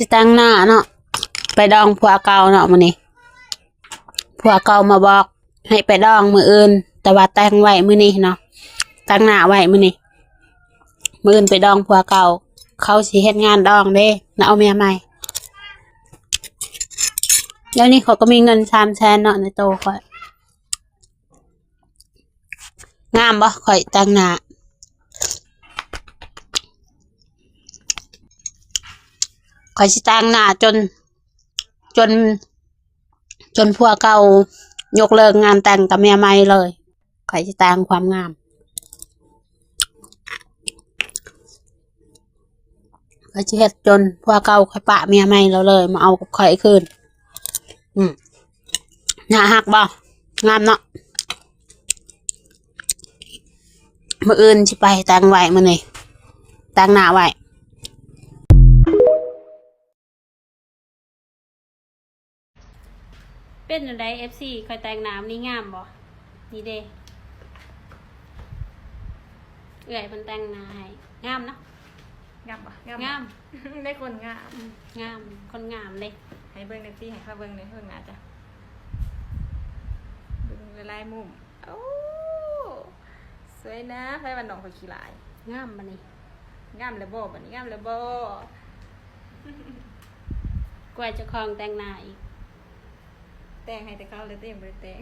สิตั้งหน้าเนาะไปดองผัวเก่าเนาะมื้อนี้ผัวเก่ามาบอกให้ไปดองมื้ออื่นแต่ว่าแต่งไว้มื้อนี้เนาะตั้งหน้าไว้มื้อนี้มื้ออื่นไปดองผัวเก่าเขาสิเฮ็ดงานดองเด้แล้วเอาเมียใหม่แล้วนี่เขาก็มีเงิน300,000เนาะในโตข่อยงามบ่ข่อยตั้งหน้าข่อยสิตั้งหน้าจนผัวเก่ายกเลิกงานแต่งกับเมียใหม่เลยข่อยสิตั้งความงามข่อยสิเฮ็ดจนผัวเก่าข่อยปะเมียใหม่แล้วเลยมาเอากับข่อยคืนน่าฮักบ่งามเนาะมื้ออื่นสิไปแต่งไว้มื้อนี้แต่งหน้าไว้เป็นจังได๋ FC ข่อยแต่งหน้านี่งามบ่นี่เด้เอื้อยเพิ่นแต่งหน้าให้งามเนาะงามปะงาม ได้คนงาม งามคนงามเลย ให้เบิ้งในที่ให้ข้าเบิ้งในเพิ่งนะจ๊ะเบิ้งลายมุมโอ้สวยนะไฟวันดองเขาขี้ลาย งามบัดนี้ งามเลยโบบันนี้งามเลยโบ กว่าเจะคลองแต่งหน้าอีก แต่งให้แต่เขาเลยเต็มเลยแต่ง